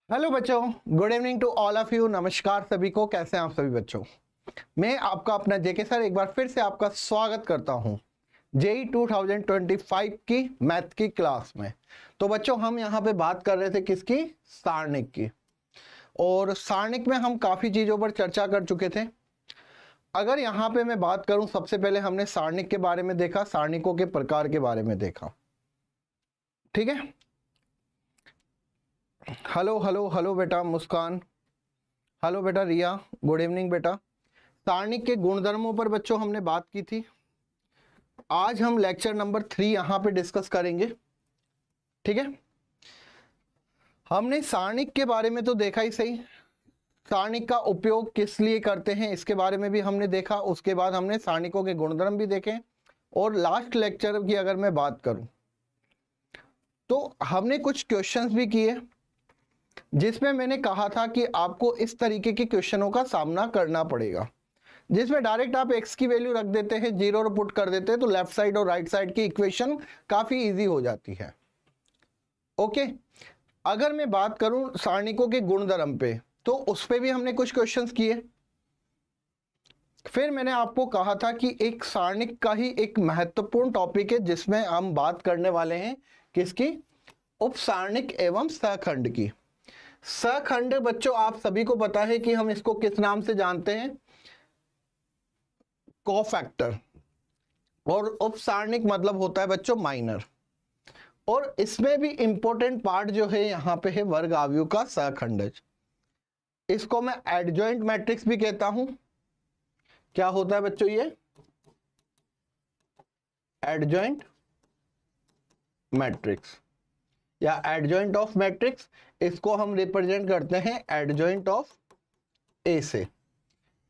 Hello बच्चों, good evening to all of you. नमस्कार सभी को, कैसे हैं आप सभी बच्चों। मैं आपका अपना जेके सर एक बार फिर से आपका स्वागत करता हूं जेई 2025 की मैथ की क्लास में। तो बच्चों हम यहां पे बात कर रहे थे किसकी, सारणिक की। और सारणिक में हम काफ़ी चीज़ों पर चर्चा कर चुके थे। अगर यहाँ पे मैं बात करूँ, सबसे पहले हमने सारणिक के बारे में देखा, सारणिकों के प्रकार के बारे में देखा, ठीक है। हेलो हेलो हेलो बेटा मुस्कान, हेलो बेटा रिया, गुड इवनिंग बेटा। सारणिक के गुणधर्मों पर बच्चों हमने बात की थी। आज हम लेक्चर नंबर 3 यहां पे डिस्कस करेंगे, ठीक है। हमने सारणिक के बारे में तो देखा ही सही, सारणिक का उपयोग किस लिए करते हैं इसके बारे में भी हमने देखा। उसके बाद हमने सारणिकों के गुणधर्म भी देखे। और लास्ट लेक्चर की अगर मैं बात करूं तो हमने कुछ क्वेश्चंस भी किए, जिसमें मैंने कहा था कि आपको इस तरीके के क्वेश्चनों का सामना करना पड़ेगा, जिसमें डायरेक्ट आप x की वैल्यू रख देते हैं, जीरो और पुट कर देते हैं, तो लेफ्ट साइड और राइट साइड की इक्वेशन काफी इजी हो जाती है। ओके, अगर मैं बात करूं सारणिकों के गुणधर्म पे, तो उस पे भी हमने कुछ क्वेश्चंस किए। फिर मैंने आपको कहा था कि एक सारणिक का ही एक महत्वपूर्ण टॉपिक है जिसमें हम बात करने वाले हैं किसकी, उपसारणिक एवं सहखंड की। सहखंड बच्चों आप सभी को पता है कि हम इसको किस नाम से जानते हैं, कोफैक्टर। और उपसारणिक मतलब होता है बच्चों माइनर। और इसमें भी इंपॉर्टेंट पार्ट जो है यहां पे है वर्ग आव्यूह का सहखंडज। इसको मैं एडजॉइंट मैट्रिक्स भी कहता हूं। क्या होता है बच्चों ये, एडजॉइंट मैट्रिक्स या एडजॉइंट ऑफ मैट्रिक्स। इसको हम रिप्रेजेंट करते हैं एडजॉइंट ऑफ ए से।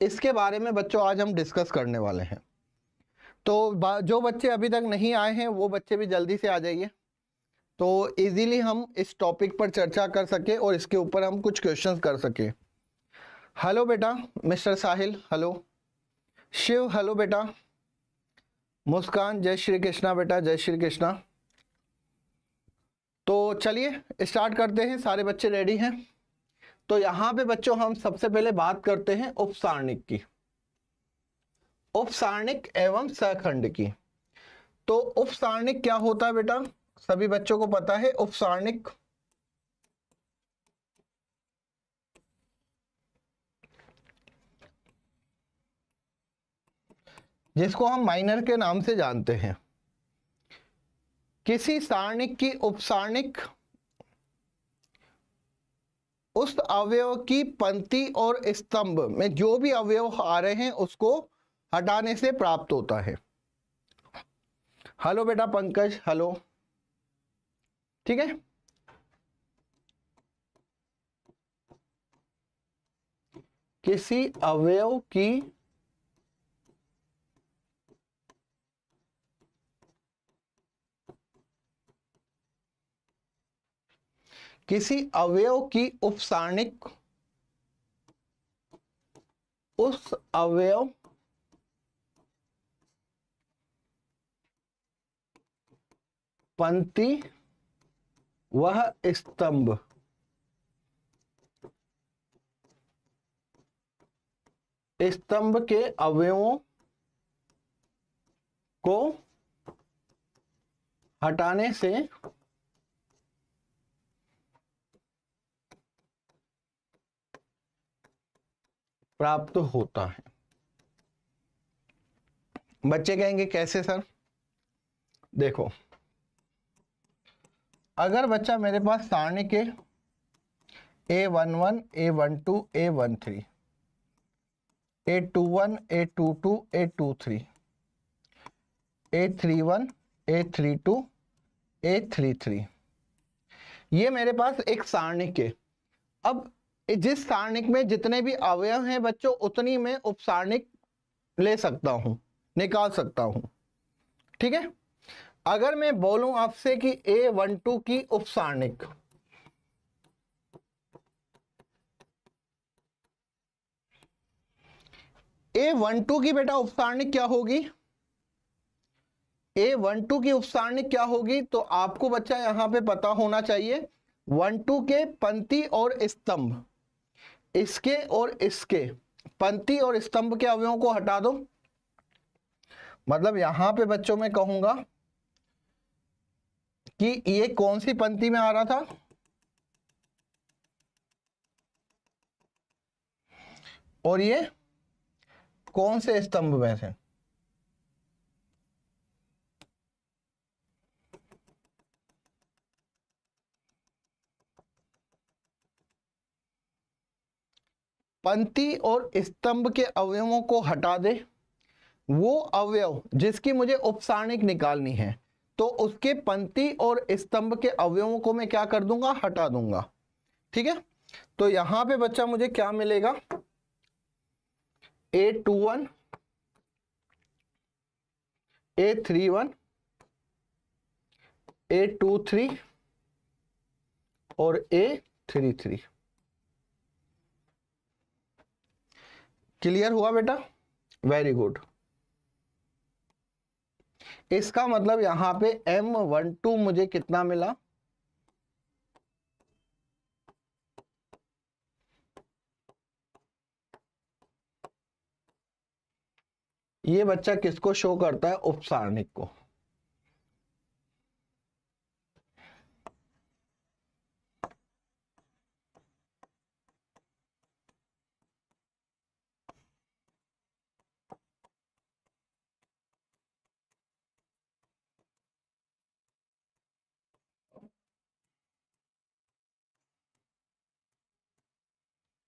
इसके बारे में बच्चों आज हम डिस्कस करने वाले हैं। तो जो बच्चे अभी तक नहीं आए हैं वो बच्चे भी जल्दी से आ जाइए, तो इजीली हम इस टॉपिक पर चर्चा कर सके और इसके ऊपर हम कुछ क्वेश्चंस कर सके। हेलो बेटा मिस्टर साहिल, हेलो शिव, हेलो बेटा मुस्कान, जय श्री कृष्णा बेटा, जय श्री कृष्णा। तो चलिए स्टार्ट करते हैं, सारे बच्चे रेडी हैं। तो यहां पे बच्चों हम सबसे पहले बात करते हैं उपसारणिक की, उपसारणिक एवं सहखंड की। तो उपसारणिक क्या होता है बेटा, सभी बच्चों को पता है। उपसारणिक जिसको हम माइनर के नाम से जानते हैं, किसी सारणिक की उपसारणिक उस अवयव की पंक्ति और स्तंभ में जो भी अवयव आ रहे हैं उसको हटाने से प्राप्त होता है। हेलो बेटा पंकज, हेलो, ठीक है। किसी अवयव की उपसारणिक उस अवयव पंक्ति वह स्तंभ के अवयवों को हटाने से प्राप्त होता है। बच्चे कहेंगे कैसे सर। देखो, अगर बच्चा मेरे पास सारणिक है A11 A12 A13 A21 A22 A23 A31 A32 A33, ये मेरे पास एक सारणिक है। अब जिस सारणिक में जितने भी अवयव हैं बच्चों, उतनी मैं उपसारणिक ले सकता हूं, निकाल सकता हूं, ठीक है। अगर मैं बोलूं आपसे कि A12 की उपसारणिक, A12 की बेटा उपसारणिक क्या होगी, A12 की उपसारणिक क्या होगी, तो आपको बच्चा यहां पे पता होना चाहिए 1 2 के पंक्ति और स्तंभ, इसके और इसके पंक्ति और स्तंभ के अवयवों को हटा दो। मतलब यहां पे बच्चों में कहूंगा कि ये कौन सी पंक्ति में आ रहा था, और ये कौन से स्तंभ में से। पंक्ति और स्तंभ के अवयवों को हटा दे। वो अवयव जिसकी मुझे उपसारणिक निकालनी है, तो उसके पंक्ति और स्तंभ के अवयवों को मैं क्या कर दूंगा, हटा दूंगा। ठीक है, तो यहां पे बच्चा मुझे क्या मिलेगा, A21 A31 A23 और A33। क्लियर हुआ बेटा? Very good. इसका मतलब यहां पे M12 मुझे कितना मिला, ये बच्चा किसको शो करता है, उपसारणिक को।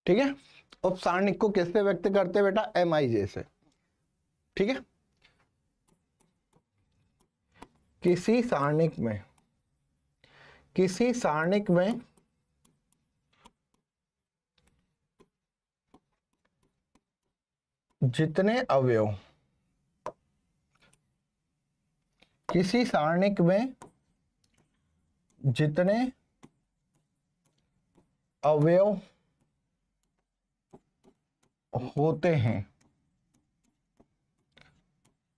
ठीक है, उपसारणिक को किससे व्यक्त करते हैं बेटा, MIJ से। ठीक है, किसी सारणिक में जितने अवयव, किसी सारणिक में जितने अवयव होते हैं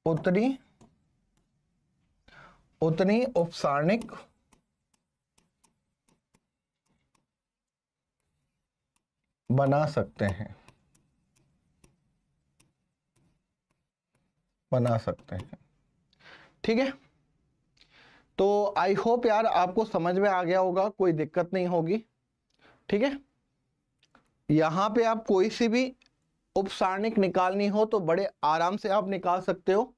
उतनी उपसारणिक बना सकते हैं। ठीक है, तो आई होप यार आपको समझ में आ गया होगा, कोई दिक्कत नहीं होगी। ठीक है, यहां पे आप कोई सी भी उपसारणिक निकालनी हो तो बड़े आराम से आप निकाल सकते हो।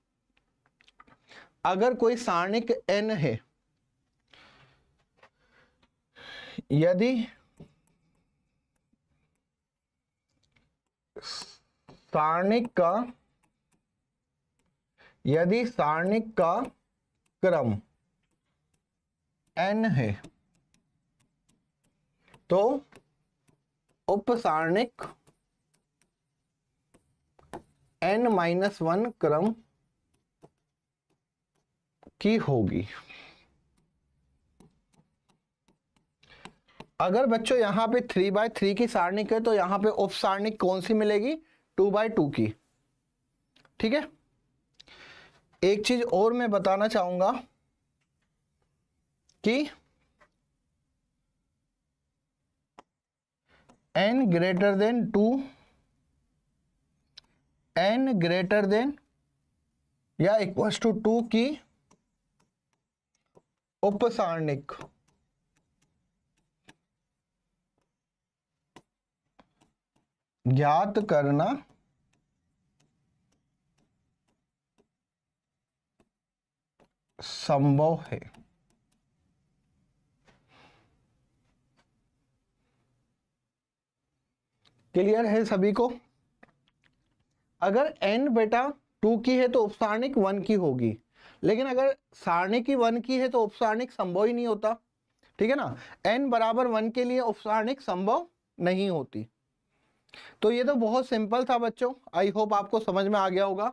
अगर कोई सारणिक n है, यदि सारणिक का क्रम n है, तो उपसारणिक n-1 क्रम की होगी। अगर बच्चों यहां पे 3/3 की सारणिक है, तो यहां पे उपसारणिक कौन सी मिलेगी, 2/2 की। ठीक है, एक चीज और मैं बताना चाहूंगा कि n greater than 2, n greater than या इक्वल टू 2 की उपसारणिक ज्ञात करना संभव है। क्लियर है सभी को? अगर n बेटा 2 की है तो उपसारणिक 1 की होगी, लेकिन अगर सारणिक ही 1 की है तो उपसारणिक संभव ही नहीं होता। ठीक है ना, n बराबर 1 के लिए उपसारणिक संभव नहीं होती। तो ये तो बहुत सिंपल था बच्चों, आई होप आपको समझ में आ गया होगा।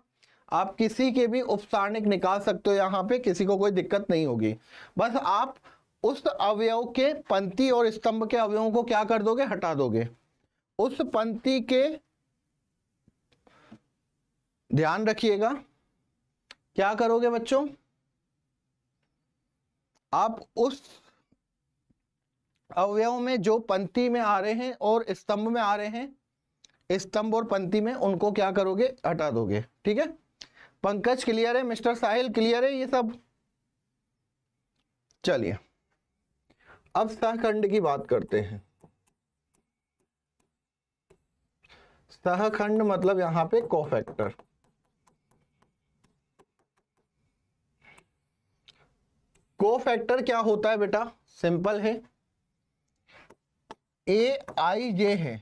आप किसी के भी उपसारणिक निकाल सकते हो, यहाँ पे किसी को कोई दिक्कत नहीं होगी। बस आप उस अवयव के पंक्ति और स्तंभ के अवयवों को क्या कर दोगे, हटा दोगे। उस पंक्ति के, ध्यान रखिएगा, क्या करोगे बच्चों, आप उस अवयव में जो पंक्ति में आ रहे हैं और स्तंभ में आ रहे हैं, स्तंभ और पंक्ति में, उनको क्या करोगे, हटा दोगे। ठीक है, पंकज क्लियर है, मिस्टर साहिल क्लियर है ये सब। चलिए अब सहखंड की बात करते हैं। सहखंड मतलब यहां पे कोफैक्टर। कोफैक्टर क्या होता है बेटा, सिंपल है, ए आई जे है,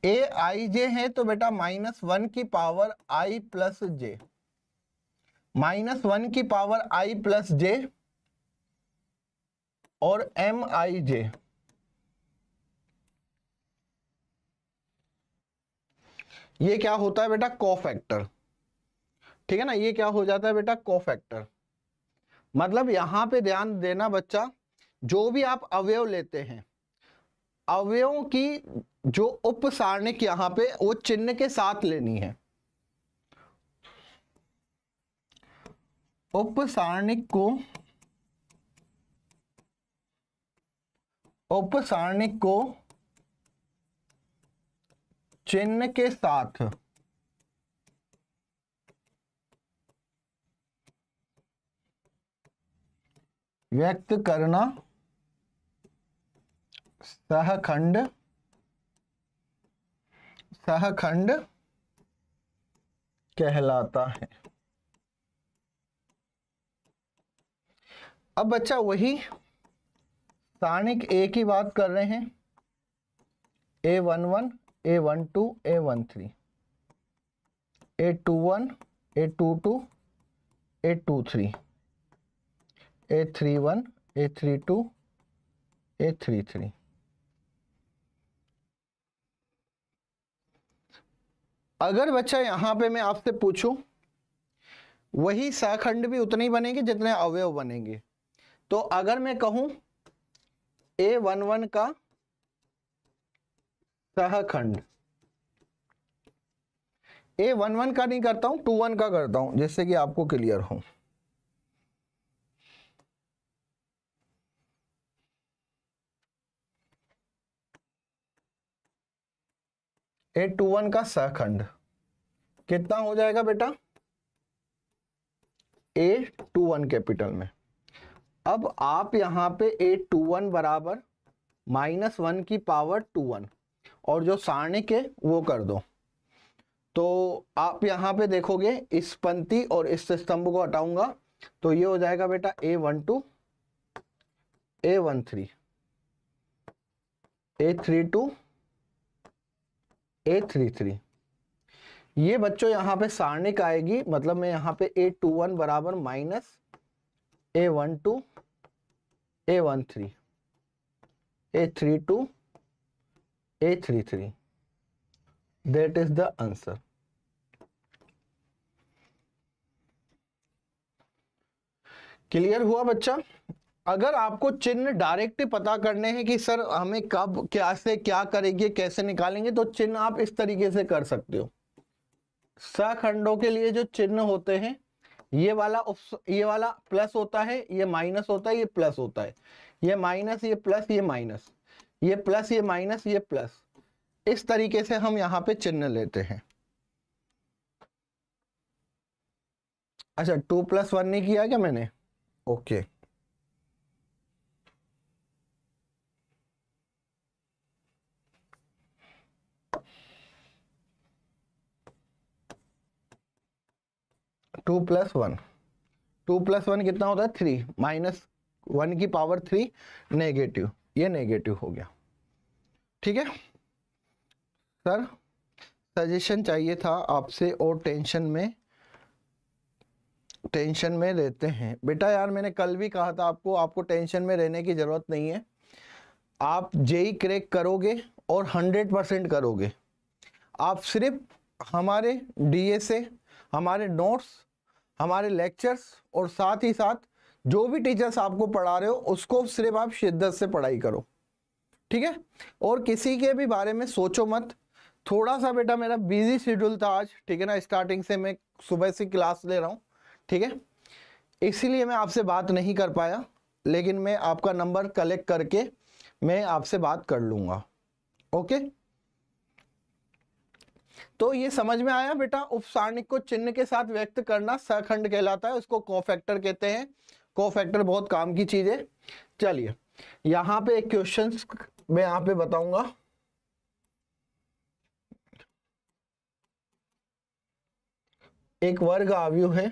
ए आई जे है तो बेटा -1 की पावर आई प्लस जे, -1 की पावर आई प्लस जे और एम आई जे, ये क्या होता है बेटा, कोफैक्टर। ठीक है ना, ये क्या हो जाता है बेटा, कोफैक्टर। मतलब यहां पे ध्यान देना बच्चा, जो भी आप अवयव लेते हैं, अवयवों की जो उप सारणिक यहां पे वो चिन्ह के साथ लेनी है। उप सारणिक को चिन्ह के साथ व्यक्त करना सहखंड कहलाता है। अब बच्चा वही सारणिक ए की बात कर रहे हैं, A11, A12, A13, A21, A22, A23, A31, A32, A33। अगर बच्चा यहां पे मैं आपसे पूछूं, वही सहखंड भी उतने ही बनेंगे जितने अवयव बनेंगे। तो अगर मैं कहूं A11 का सहखंड, A11 का नहीं करता हूं, 21 का करता हूं, जिससे कि आपको क्लियर हो। A21 का सहखंड कितना हो जाएगा बेटा, A21 कैपिटल में। अब आप यहां पे A21 बराबर -1 की पावर 21 और जो सारणिक है वो कर दो। तो आप यहां पे देखोगे इस पंक्ति और इस स्तंभ को हटाऊंगा तो ये हो जाएगा बेटा A12, A13, A32, A33। ये बच्चों यहाँ पे सारणिक आएगी, मतलब मैं यहाँ पे A21 बराबर -A12, A13, A32, A33, that is the answer. Clear हुआ बच्चा? अगर आपको चिन्ह डायरेक्ट पता करने हैं कि सर हमें कब क्या से क्या करेंगे, कैसे निकालेंगे, तो चिन्ह आप इस तरीके से कर सकते हो। सहखंडों के लिए जो चिन्ह होते हैं, ये वाला प्लस होता है, ये माइनस होता है, ये प्लस होता है, ये माइनस, ये प्लस, ये माइनस, ये प्लस, ये माइनस, ये प्लस, इस तरीके से हम यहाँ पे चिन्ह लेते हैं। अच्छा 2+1 नहीं किया क्या मैंने? ओके (2+1) कितना होता है 3, -1 की पावर 3 नेगेटिव, ये नेगेटिव हो गया। ठीक है सर, सजेशन चाहिए था आपसे और टेंशन में रहते हैं बेटा। यार मैंने कल भी कहा था आपको टेंशन में रहने की जरूरत नहीं है। आप जेई क्रैक करोगे और 100% करोगे। आप सिर्फ हमारे डीए से, हमारे नोट्स, हमारे लेक्चर्स और साथ ही साथ जो भी टीचर्स आपको पढ़ा रहे हो उसको सिर्फ आप शिद्दत से पढ़ाई करो। ठीक है, और किसी के भी बारे में सोचो मत। थोड़ा सा बेटा मेरा बिजी शेड्यूल था आज, ठीक है ना, स्टार्टिंग से मैं सुबह से क्लास ले रहा हूँ, ठीक है, इसीलिए मैं आपसे बात नहीं कर पाया। लेकिन मैं आपका नंबर कलेक्ट करके मैं आपसे बात कर लूंगा। ओके, तो ये समझ में आया बेटा। उपसारणिक को चिन्ह के साथ व्यक्त करना सहखंड कहलाता है, उसको कोफैक्टर कहते हैं। कोफैक्टर बहुत काम की चीज है। चलिए यहाँ पे एक क्वेश्चन मैं यहाँ पे बताऊंगा। एक वर्ग आव्यूह है,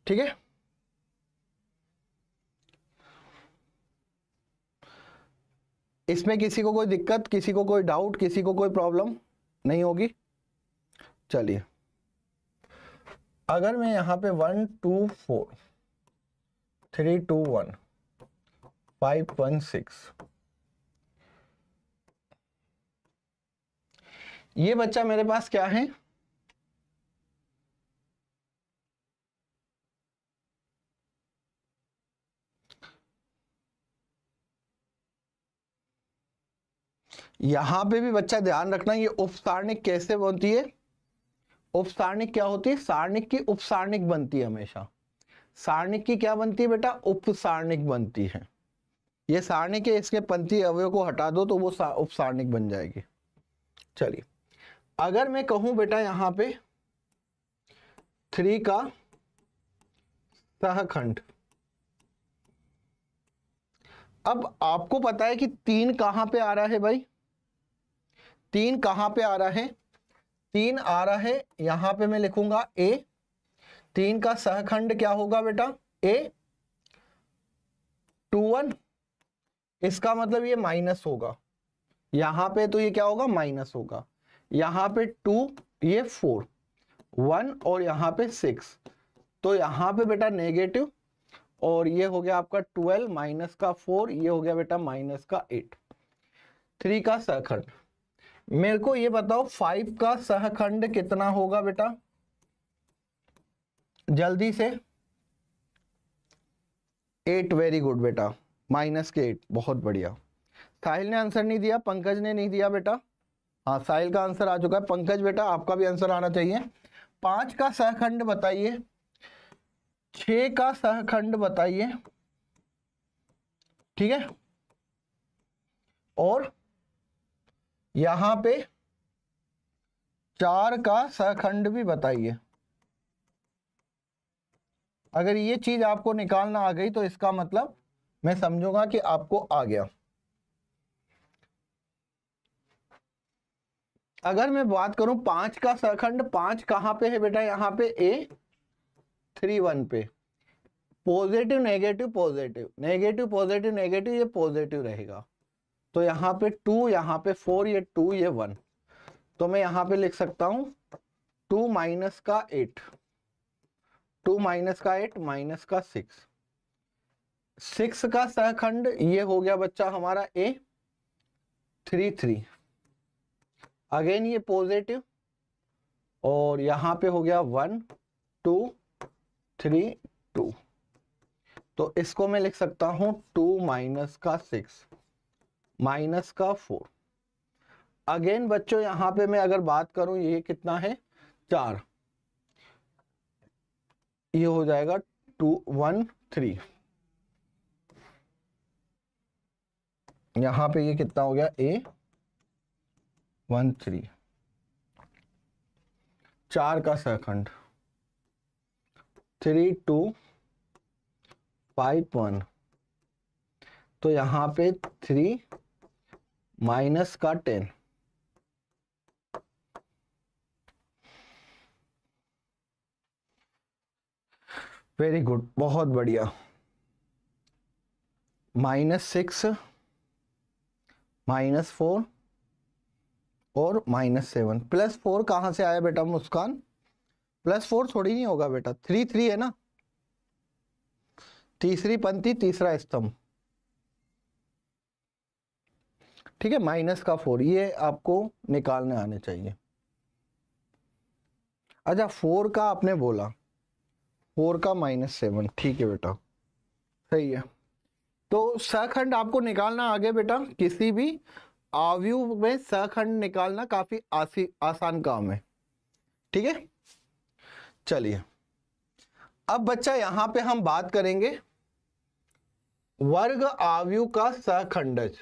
ठीक है, इसमें किसी को कोई दिक्कत, किसी को कोई डाउट, किसी को कोई प्रॉब्लम नहीं होगी। चलिए अगर मैं यहाँ पे 1 2 4 3 2 1 5 1 6 ये बच्चा मेरे पास क्या है, यहां पे भी बच्चा ध्यान रखना, ये उपसारणिक कैसे बनती है। उपसारणिक क्या होती है, सारणिक की उपसारणिक बनती है हमेशा। सारणिक की क्या बनती है बेटा, उपसारणिक बनती है। ये सारणिक है, इसके पंक्ति अवयव को हटा दो तो वो उपसारणिक बन जाएगी। चलिए अगर मैं कहूं बेटा यहां पे 3 का सहखंड, अब आपको पता है कि 3 कहां पे आ रहा है भाई, 3 कहां पे आ रहा है, 3 आ रहा है यहां पे, मैं लिखूंगा ए। 3 का सहखंड क्या होगा बेटा, ए 2 1, इसका मतलब ये माइनस होगा यहां पे, तो ये क्या होगा, माइनस होगा। यहां पे 2, ये 4 1 और यहां पे 6, तो यहां पे बेटा नेगेटिव, और ये हो गया आपका 12 माइनस का 4, ये हो गया बेटा माइनस का 8। 3 का सहखंड, मेरे को ये बताओ 5 का सहखंड कितना होगा बेटा, जल्दी से। 8, वेरी गुड बेटा, माइनस के 8, बहुत बढ़िया। साहिल ने आंसर नहीं दिया, पंकज ने नहीं दिया बेटा। हाँ साहिल का आंसर आ चुका है। पंकज बेटा आपका भी आंसर आना चाहिए। 5 का सहखंड बताइए, 6 का सहखंड बताइए, ठीक है, और यहां पे 4 का सहखंड भी बताइए। अगर ये चीज आपको निकालना आ गई तो इसका मतलब मैं समझूंगा कि आपको आ गया। अगर मैं बात करूं 5 का सहखंड, 5 कहां पे है बेटा, यहां पे ए 3 1 पे, positive negative positive negative positive negative, ये पॉजिटिव रहेगा। तो यहाँ पे 2, यहाँ पे 4, ये 2, ये 1, तो मैं यहाँ पे लिख सकता हूं 2 माइनस का 8, 2 माइनस का 8 माइनस का 6। 6 का सहखंड ये हो गया बच्चा हमारा ए 3 3, अगेन ये पॉजिटिव, और यहां पे हो गया 1 2 3 2, तो इसको मैं लिख सकता हूं 2 माइनस का 6 माइनस का 4। अगेन बच्चों यहां पे मैं अगर बात करूं, ये कितना है 4, ये हो जाएगा 2 1 3, यहां पे ये कितना हो गया ए 1 3, 4 का सहखंड 3 2 5 1, तो यहां पे 3 माइनस का 10, वेरी गुड, बहुत बढ़िया, -6 -4 और -7, +4 कहां से आया बेटा मुस्कान, +4 थोड़ी नहीं होगा बेटा, 3 3 है ना, तीसरी पंक्ति तीसरा स्तंभ, ठीक है, माइनस का 4, ये आपको निकालने आने चाहिए। अच्छा 4 का आपने बोला, 4 का -7, ठीक है बेटा, सही है। तो सहखंड आपको निकालना आगे बेटा, किसी भी आव्यूह में सहखंड निकालना काफी आसान काम है, ठीक है। चलिए अब बच्चा यहां पे हम बात करेंगे वर्ग आव्यूह का सहखंडज,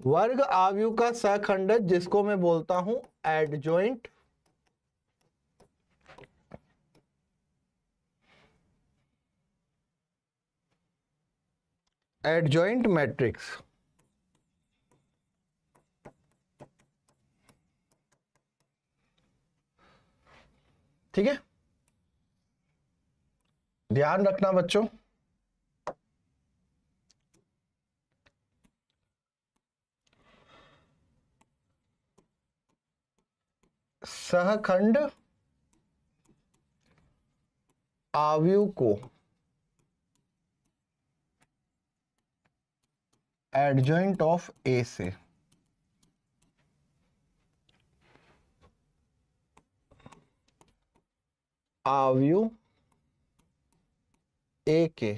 वर्ग आव्यूह का सहखंडज जिसको मैं बोलता हूं एडजॉइंट एडजॉइंट मैट्रिक्स। ठीक है, ध्यान रखना बच्चों, सहखंड आव्यूह को एडजॉइंट ऑफ ए से आव्यूह ए के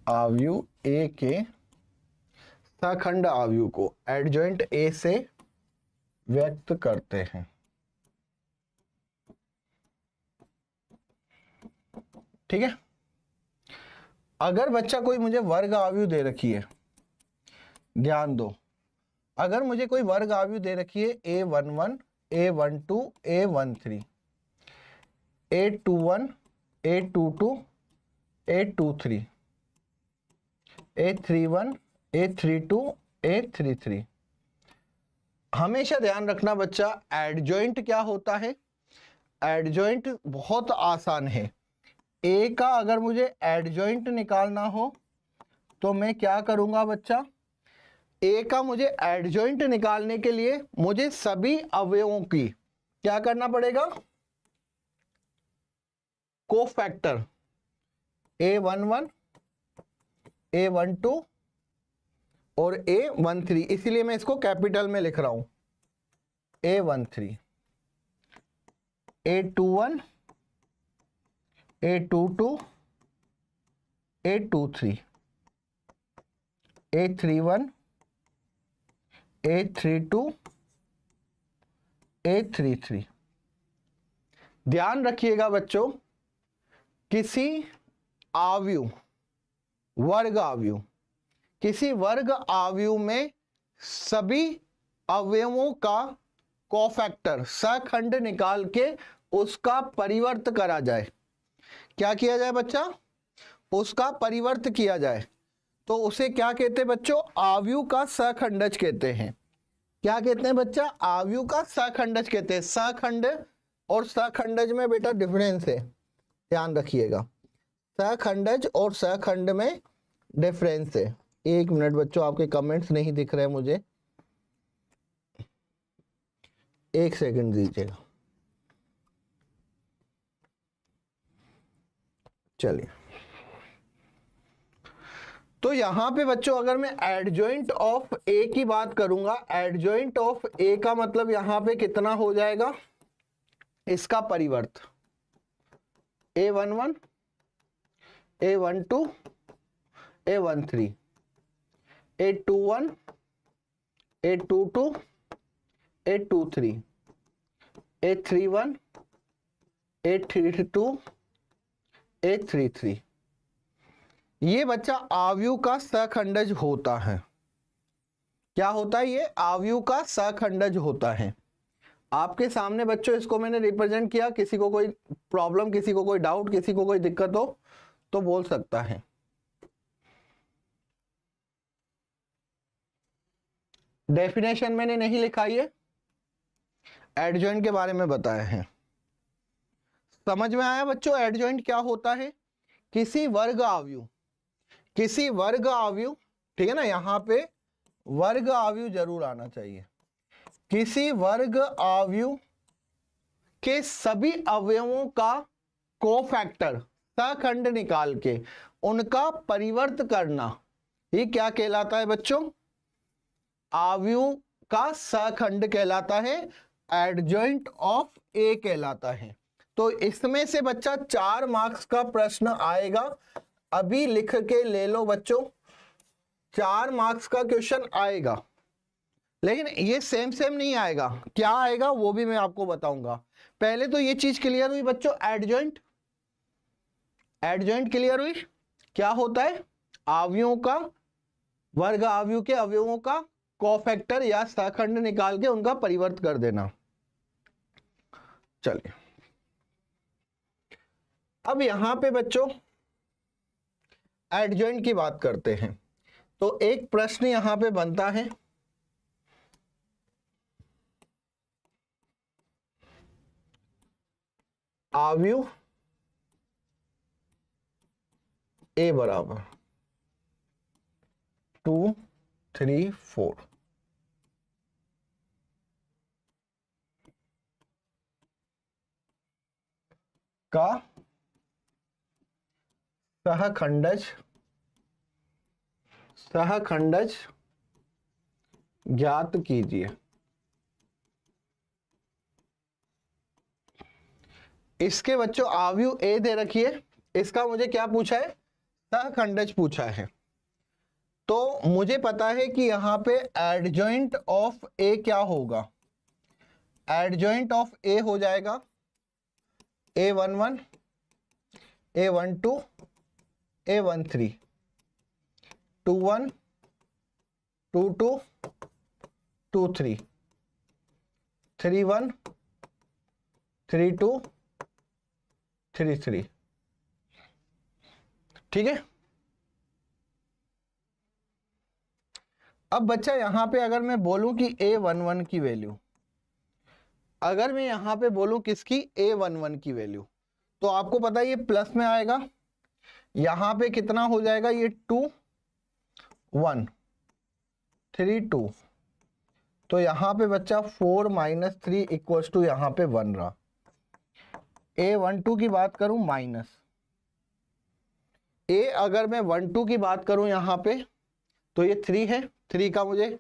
आव्यूह ए के सहखंड आव्यूह को एडजॉइंट ए से व्यक्त करते हैं। ठीक है, अगर बच्चा कोई मुझे वर्ग आव्यूह दे रखी है, ध्यान दो, अगर मुझे कोई वर्ग आव्यूह दे रखी है A11, A12, A13, A21, A22, A23, A31, A32, A33, हमेशा ध्यान रखना बच्चा, एडजॉइंट क्या होता है? एडजॉइंट बहुत आसान है। ए का अगर मुझे एडजॉइंट निकालना हो तो मैं क्या करूंगा बच्चा? ए का मुझे एडजॉइंट निकालने के लिए मुझे सभी अवयवों की क्या करना पड़ेगा? कोफैक्टर A11, A12 और A13, इसीलिए मैं इसको कैपिटल में लिख रहा हूं। A13, A21, A22, A23, A31, A32, A33। ध्यान रखिएगा बच्चों, किसी आव्यूह, वर्ग आव्यूह, किसी वर्ग आव्यूह में सभी अवयवों का कोफैक्टर सहखंड निकाल के उसका परिवर्त करा जाए। क्या किया जाए बच्चा? उसका परिवर्त किया जाए, तो उसे क्या कहते हैं बच्चों? आव्यूह का सहखंडज कहते हैं। क्या कहते हैं बच्चा? आव्यूह का सहखंडज कहते हैं। सहखंड और सहखंडज में बेटा डिफरेंस है, ध्यान रखिएगा। सहखंडज और सहखंड में डिफरेंस है। एक मिनट बच्चों, आपके कमेंट्स नहीं दिख रहे मुझे, एक सेकंड दीजिएगा। चलिए, तो यहां पे बच्चों अगर मैं एडजॉइंट ऑफ ए की बात करूंगा, एडजॉइंट ऑफ ए का मतलब यहां पे कितना हो जाएगा? इसका परिवर्त A11, A12, A13, A21, A22, A23, A31, A32, A33। ये बच्चा आव्यूह का सहखंडज होता है। क्या होता है? ये आव्यूह का सहखंडज होता है। आपके सामने बच्चों इसको मैंने रिप्रेजेंट किया। किसी को कोई प्रॉब्लम, किसी को कोई डाउट, किसी को कोई दिक्कत हो तो बोल सकता है। डेफिनेशन मैंने नहीं लिखा, ये एडजॉइंट के बारे में बताया है। समझ में आया बच्चों एडजॉइंट क्या होता है? किसी वर्ग आव्यूह, किसी वर्ग आव्यूह, ठीक है ना, यहां पे वर्ग आव्यूह जरूर आना चाहिए। किसी वर्ग आव्यूह के सभी अवयवों का कोफैक्टर सहखंड निकाल के उनका परिवर्त करना, ये क्या कहलाता है बच्चों? आव्यूह का सहखंड कहलाता है, एडजॉइंट ऑफ ए कहलाता है। तो इसमें से बच्चा 4 मार्क्स का प्रश्न आएगा, अभी लिख के ले लो बच्चों। 4 मार्क्स का क्वेश्चन आएगा, लेकिन ये सेम सेम नहीं आएगा, क्या आएगा वो भी मैं आपको बताऊंगा। पहले तो ये चीज क्लियर हुई बच्चों, एडजॉइंट, एडजॉइंट क्लियर हुई। क्या होता है, अवयवों का वर्ग, अवयव के अवयवों का कोफैक्टर या सहखंड निकाल के उनका परिवर्त कर देना। चलिए अब यहां पे बच्चों एडजॉइंट की बात करते हैं। तो एक प्रश्न यहां पे बनता है, अवयव ए बराबर 2 3 4 का सहखंडज, सहखंडज ज्ञात कीजिए। इसके बच्चों अवयव ए दे रखिए, इसका मुझे क्या पूछा है, सहखंडज पूछा है। तो मुझे पता है कि यहां पे एडजॉइंट ऑफ ए क्या होगा, एडजॉइंट ऑफ ए हो जाएगा A11 A12 A13 21 22 23 31 32 33। ठीक है। अब बच्चा यहां पे अगर मैं बोलूं कि A11 की वैल्यू, अगर मैं यहां पे बोलूं किसकी, A11 की वैल्यू, तो आपको पता है ये प्लस में आएगा, यहां पे कितना हो जाएगा, ये 2 1 3 2, तो यहां पे बच्चा 4 - 3 इक्वल्स टू यहां पे 1 रहा। A12 की बात करूं माइनस ए, अगर मैं 12 की बात करूं यहां पे तो ये 3 है, 3 का मुझे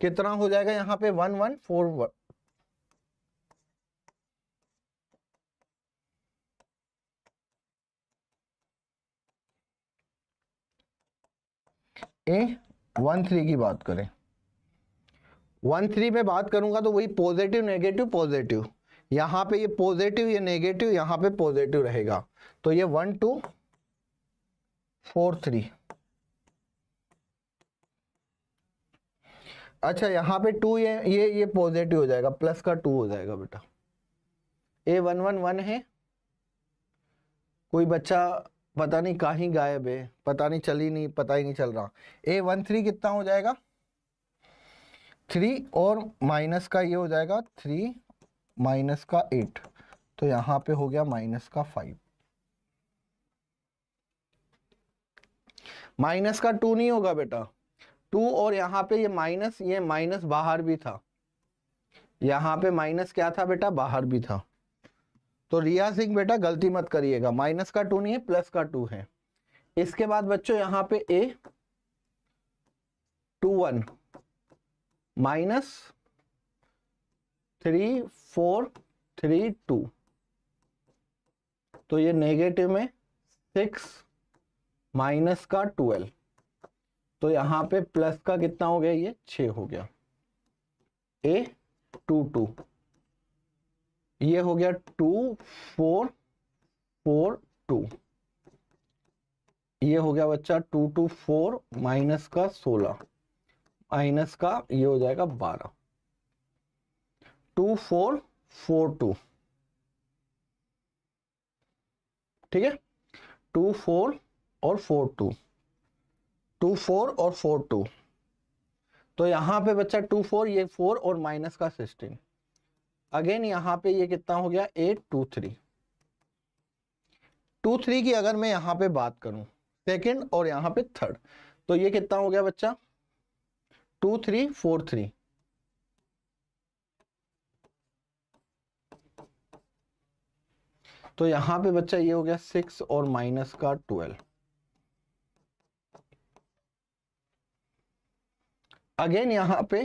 कितना हो जाएगा यहां पे 1 1 4 1। A13 की बात करें, 13 में बात करूंगा तो वही पॉजिटिव नेगेटिव पॉजिटिव, यहां पे ये पॉजिटिव ये नेगेटिव, यहां पे पॉजिटिव रहेगा, तो ये 1 2 4 3। अच्छा यहाँ पे 2, ये पॉजिटिव हो जाएगा, प्लस का 2 हो जाएगा बेटा। A11 1 है, कोई बच्चा पता नहीं कहीं गायब है, पता नहीं चली नहीं, पता ही नहीं चल रहा। A13 कितना हो जाएगा, 3 और माइनस का ये हो जाएगा 3 माइनस का 8, तो यहाँ पे हो गया माइनस का 5। माइनस का 2 नहीं होगा बेटा, 2 और यहाँ पे ये माइनस बाहर भी था, यहाँ पे माइनस क्या था बेटा, बाहर भी था। तो रिया सिंह बेटा गलती मत करिएगा, माइनस का 2 नहीं है, प्लस का 2 है। इसके बाद बच्चों यहाँ पे A21 माइनस 3 4 3 2, तो ये नेगेटिव में 6 माइनस का 12, तो पे प्लस का कितना हो गया, ये 6 हो गया। A22 ये हो गया 2 4 4 2, ये हो गया बच्चा 2 2 4 माइनस का 16, माइनस का ये हो जाएगा 12, 2 4 4 2। ठीक है, 2 4 और 4 2, 2 4 और 4 2, तो यहाँ पे बच्चा 2 4 ये 4 और माइनस का 16, अगेन यहाँ पे ये कितना हो गया 8 2 3। 2 3 की अगर मैं यहाँ पे बात करूं सेकंड और यहाँ पे थर्ड, तो ये कितना हो गया बच्चा 2 3 4 3, तो यहाँ पे बच्चा ये हो गया 6 और माइनस का 12। अगेन यहाँ पे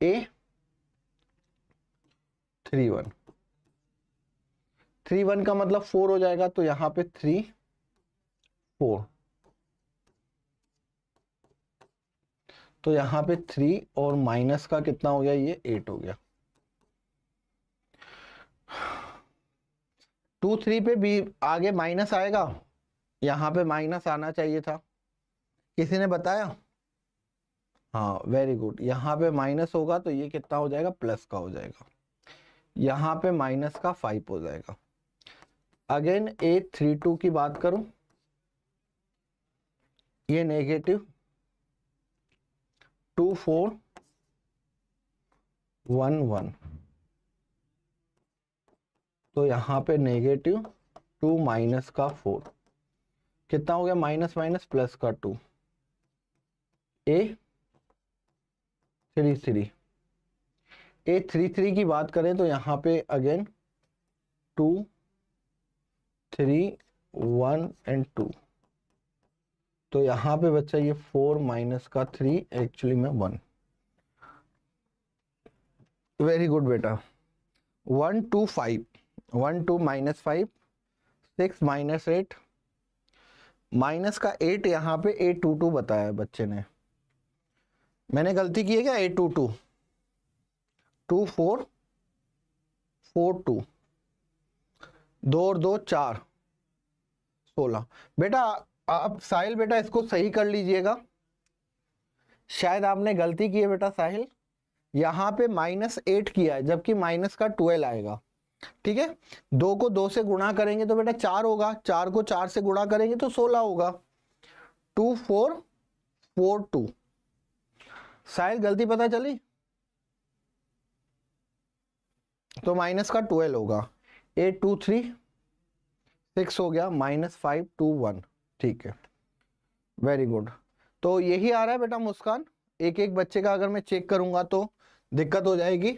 A31 3 1 का मतलब 4 हो जाएगा, तो यहाँ पे 3 4, तो यहाँ पे 3 और माइनस का कितना हो गया, ये 8 हो गया। 2 3 पे भी आगे माइनस आएगा, यहाँ पे माइनस आना चाहिए था, किसी ने बताया? हाँ वेरी गुड, यहाँ पे माइनस होगा तो ये कितना हो जाएगा, प्लस का हो जाएगा, यहाँ पे माइनस का 5 हो जाएगा। अगेन A32 की बात करूं, ये नेगेटिव 2 4 1 1, तो यहाँ पे नेगेटिव 2 माइनस का 4 कितना हो गया, माइनस माइनस प्लस का 2, A33। A33 की बात करें तो यहाँ पे अगेन 2 3 1 एंड 2, तो यहाँ पे बच्चा ये 4 माइनस का 3 एक्चुअली में 1। वेरी गुड बेटा। 1 2 5, 1 2 माइनस 5, 6 माइनस 8, माइनस का 8 यहाँ पे A22 बताया है बच्चे ने, मैंने गलती की है क्या? A22 2 4 4 2, 2 और 2 4 16। बेटा आप साहिल बेटा इसको सही कर लीजिएगा, शायद आपने गलती की है बेटा साहिल, यहाँ पे -8 किया है जबकि माइनस का 12 आएगा, ठीक है। 2 को 2 से गुणा करेंगे तो बेटा 4 होगा, 4 को 4 से गुणा करेंगे तो 16 होगा। 2 4 4 2, साहिल गलती पता चली? तो माइनस का 12 होगा। 8 2 3 6 हो गया, -5 2 1, ठीक है वेरी गुड। तो यही आ रहा है बेटा मुस्कान, एक एक बच्चे का अगर मैं चेक करूंगा तो दिक्कत हो जाएगी।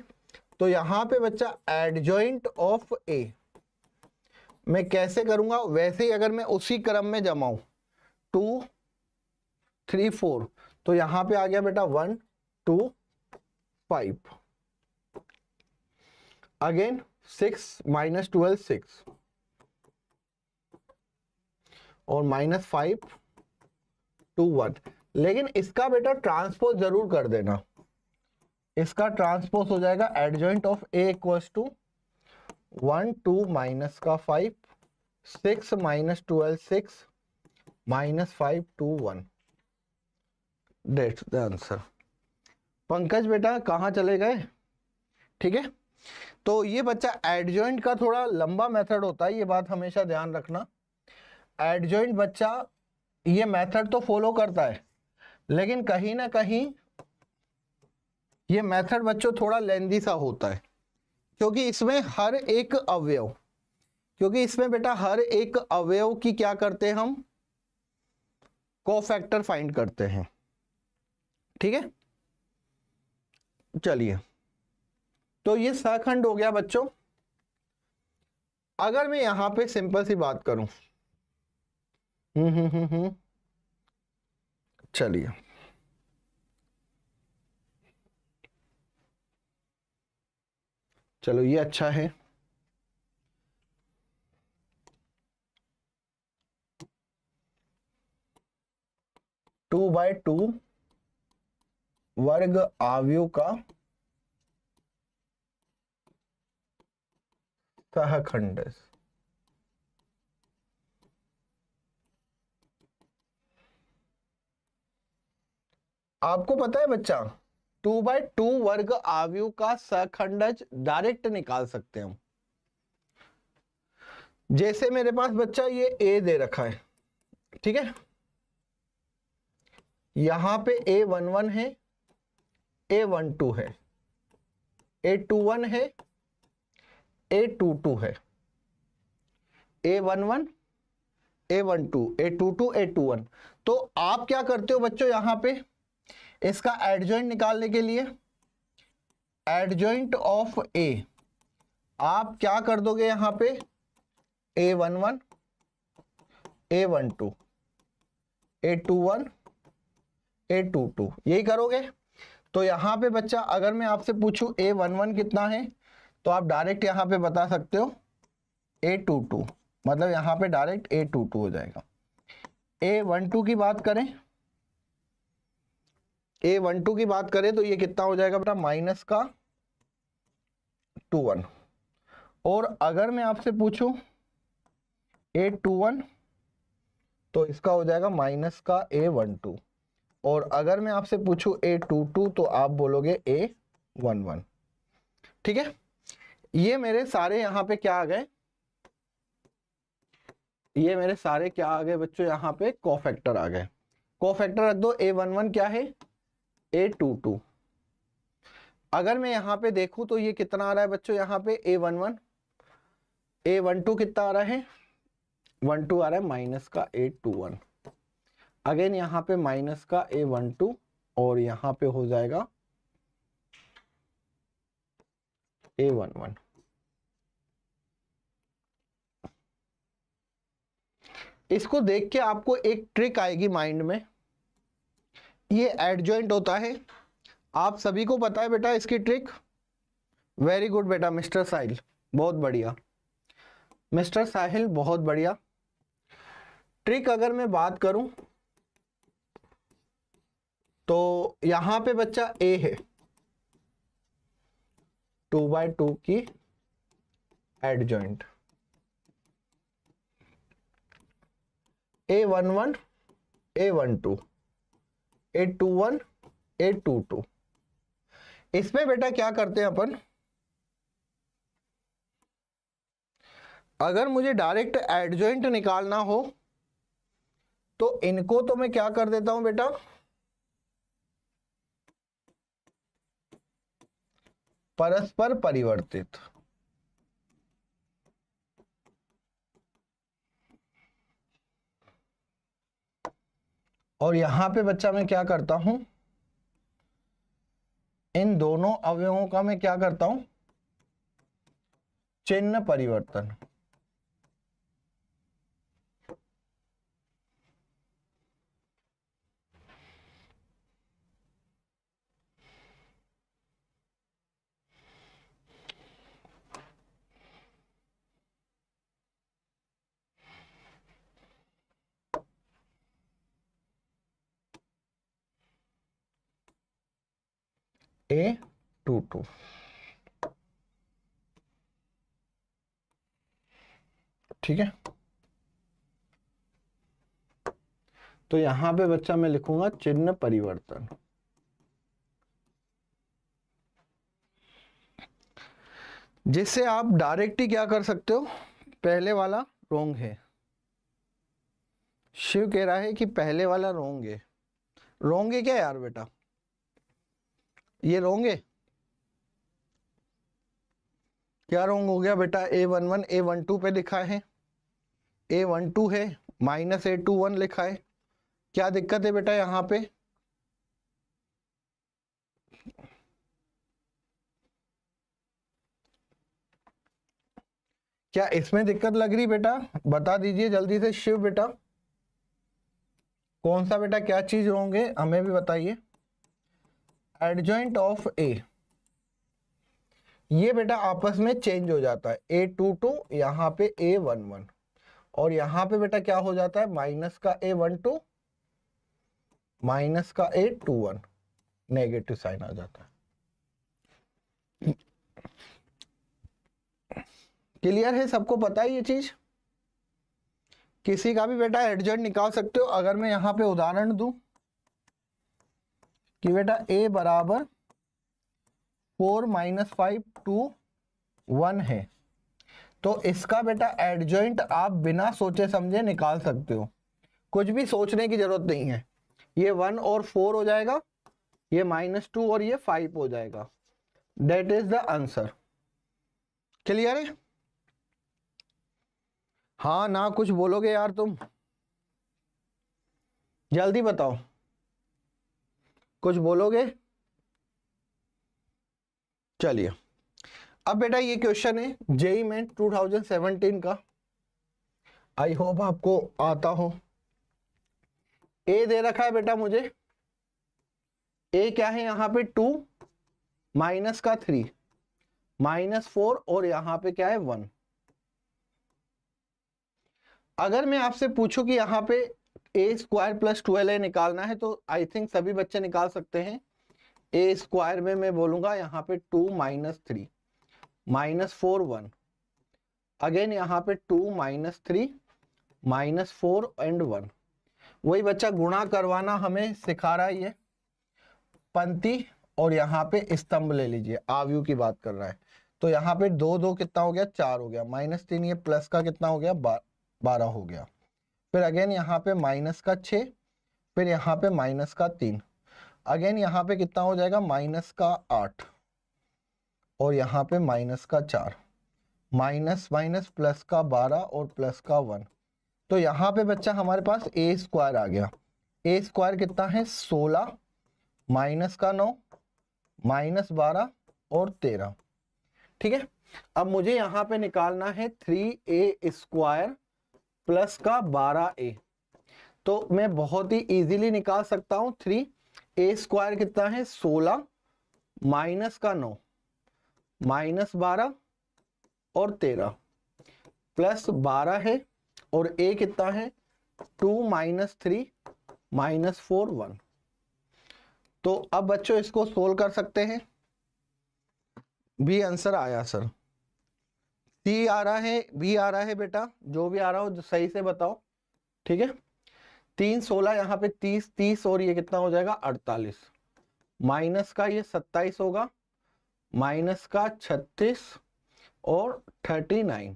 तो यहाँ पे बच्चा एडजॉइंट ऑफ ए मैं कैसे करूंगा, वैसे ही अगर मैं उसी क्रम में जमाऊं 2 3 4, तो यहाँ पे आ गया बेटा 1 2 5, अगेन 6 माइनस 12 6, और -5 2 1। लेकिन इसका बेटा ट्रांसपोज जरूर कर देना, इसका ट्रांसपोज हो जाएगा adjoint of A equals to 1 2 minus का 5 6 minus 12 6 -5 2 1, that's the answer. Pankaj बेटा कहाँ चले गए? ठीक है, तो ये बच्चा एडजॉइंट का थोड़ा लंबा मेथड होता है, ये बात हमेशा ध्यान रखना। एडजॉइंट बच्चा ये मेथड तो फॉलो करता है, लेकिन कहीं ना कहीं ये मेथड बच्चों थोड़ा लेंदी सा होता है, क्योंकि इसमें हर एक अवयव, क्योंकि इसमें बेटा हर एक अवयव की क्या करते हैं हम, कोफैक्टर फाइंड करते हैं, ठीक है। चलिए, तो ये सहखंड हो गया बच्चों। अगर मैं यहां पे सिंपल सी बात करूं, चलिए चलो ये अच्छा है। टू बाय टू वर्ग आव्यूह का सहखंड, आपको पता है बच्चा 2 बाय 2 वर्ग आव्यूह का सहखंडज डायरेक्ट निकाल सकते हैं हम। जैसे मेरे पास बच्चा ये ए दे रखा है, ठीक है, यहां पे A11 है, A12 है, A21 है, A22 है, A11 A12 A22 A21। तो आप क्या करते हो बच्चों, यहां पे इसका एडजॉइंट निकालने के लिए एडजॉइंट ऑफ ए आप क्या कर दोगे, यहां पे A11 A12 A21 A22 यही करोगे। तो यहां पे बच्चा अगर मैं आपसे पूछूं A11 कितना है, तो आप डायरेक्ट यहां पे बता सकते हो A22, मतलब यहां पे डायरेक्ट A22 हो जाएगा। A12 की बात करें A12 की बात करें तो ये कितना हो जाएगा बेटा, माइनस का 21। और अगर मैं आपसे पूछूं A21 तो इसका हो जाएगा माइनस का A12। और अगर मैं आपसे पूछूं A22 तो आप बोलोगे A11। ठीक है, ये मेरे सारे यहाँ पे क्या आ गए, ये मेरे सारे क्या आ गए बच्चों, यहाँ पे कोफैक्टर आ गए। कोफैक्टर रख दो। A11 क्या है, A22। अगर मैं यहाँ पे देखूं तो ये कितना आ रहा है बच्चों, यहाँ पे A11। A12 कितना आ रहा है, 12 आ रहा है, माइनस का A21। अगेन यहाँ पे माइनस का A12 और यहाँ पे हो जाएगा A11। इसको देख के आपको एक ट्रिक आएगी माइंड में, ये एडजॉइंट होता है, आप सभी को पता है बेटा इसकी ट्रिक। वेरी गुड बेटा मिस्टर साहिल, बहुत बढ़िया मिस्टर साहिल, बहुत बढ़िया। ट्रिक अगर मैं बात करूं तो यहां पे बच्चा A है, 2/2 की adjoint, A11 A12 A21 A22। इसमें बेटा क्या करते हैं अपन, अगर मुझे डायरेक्ट एडजॉइंट निकालना हो तो इनको तो मैं क्या कर देता हूं बेटा, परस्पर परिवर्तित। और यहां पे बच्चा मैं क्या करता हूं, इन दोनों अवयवों का मैं क्या करता हूं, चिन्ह परिवर्तन। A22। ठीक है, तो यहां पे बच्चा मैं लिखूंगा चिन्ह परिवर्तन। जिससे आप डायरेक्ट ही क्या कर सकते हो, पहले वाला रोंग है। शिव कह रहा है कि पहले वाला रोंग है। रोंग है क्या यार बेटा, ये रोंग है क्या, रोंग हो गया बेटा। A11 A12 पे लिखा है, A12 है, माइनस A21 लिखा है, क्या दिक्कत है बेटा यहाँ पे, क्या इसमें दिक्कत लग रही बेटा, बता दीजिए जल्दी से शिव बेटा, कौन सा बेटा क्या चीज होंगे हमें भी बताइए। एडजॉइंट ऑफ A, ये बेटा आपस में चेंज हो जाता है, A22 यहाँ पे A11 और यहाँ पे बेटा क्या हो जाता है, माइनस का A12 माइनस का A21, नेगेटिव साइन आ जाता है। क्लियर है, सबको पता है ये चीज, किसी का भी बेटा एडजॉइंट निकाल सकते हो। अगर मैं यहाँ पे उदाहरण दूं कि बेटा A बराबर 4 - 5 2 1 है, तो इसका बेटा एडजॉइंट आप बिना सोचे समझे निकाल सकते हो, कुछ भी सोचने की जरूरत नहीं है। ये 1 और 4 हो जाएगा, ये -2 और ये 5 हो जाएगा। That is the answer. Clear है, हाँ ना कुछ बोलोगे यार तुम, जल्दी बताओ, कुछ बोलोगे। चलिए अब बेटा ये क्वेश्चन है जेईई में 2017 का, आई होप आपको आता हो। ए दे रखा है बेटा मुझे, ए क्या है यहाँ पे 2 माइनस का 3 -4 और यहाँ पे क्या है 1। अगर मैं आपसे पूछूं कि यहाँ पे ए स्क्वायर प्लस 12a निकालना है, तो आई थिंक सभी बच्चे निकाल सकते हैं। ए स्क्वायर में मैं बोलूंगा यहाँ पे 2 माइनस 3 माइनस 4 1, अगेन यहाँ पे 2 माइनस 3 माइनस 4 एंड 1। वही बच्चा गुणा करवाना हमें सिखा रहा है ये पंक्ति, और यहाँ पे स्तंभ ले लीजिए, आव्यूह की बात कर रहा है। तो यहाँ पे 2 2 कितना हो गया, 4 हो गया, माइनस 3 ये प्लस का कितना हो गया, 12 हो गया। फिर अगेन यहाँ पे माइनस का 6, फिर यहाँ पे माइनस का 3, अगेन यहाँ पे कितना हो जाएगा, माइनस का 8, और यहाँ पे माइनस का 4, माइनस माइनस प्लस का 12 और प्लस का 1। तो यहाँ पे बच्चा हमारे पास ए स्क्वायर आ गया। ए स्क्वायर कितना है, 16 माइनस का 9 माइनस 12 और 13। ठीक है, अब मुझे यहाँ पे निकालना है 3a स्क्वायर प्लस का 12a। तो मैं बहुत ही इजीली निकाल सकता हूं। 3a स्क्वायर कितना है, 16 माइनस का 9 माइनस 12 और 13 प्लस 12 है, और a कितना है, 2 माइनस 3 माइनस 4 1। तो अब बच्चों इसको सोल्व कर सकते हैं। बी आंसर आया सर, सी आ रहा है, बी आ रहा है बेटा, जो भी आ रहा हो सही से बताओ। ठीक है, 3 16 यहाँ पे 30 30, और ये कितना हो जाएगा 48, माइनस का ये 27 होगा, माइनस का 36 और 39।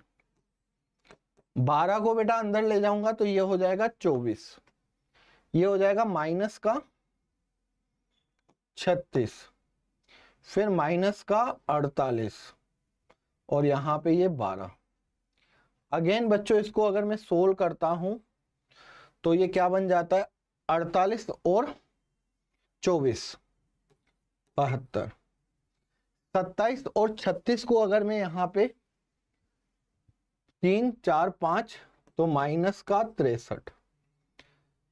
12 को बेटा अंदर ले जाऊंगा तो ये हो जाएगा 24, ये हो जाएगा माइनस का 36, फिर माइनस का 48, और यहाँ पे ये 12। अगेन बच्चों इसको अगर मैं सोल्व करता हूं तो ये क्या बन जाता है, 48 और 24 72, 27 और 36 को अगर मैं यहाँ पे 3 4 5 तो माइनस का 63।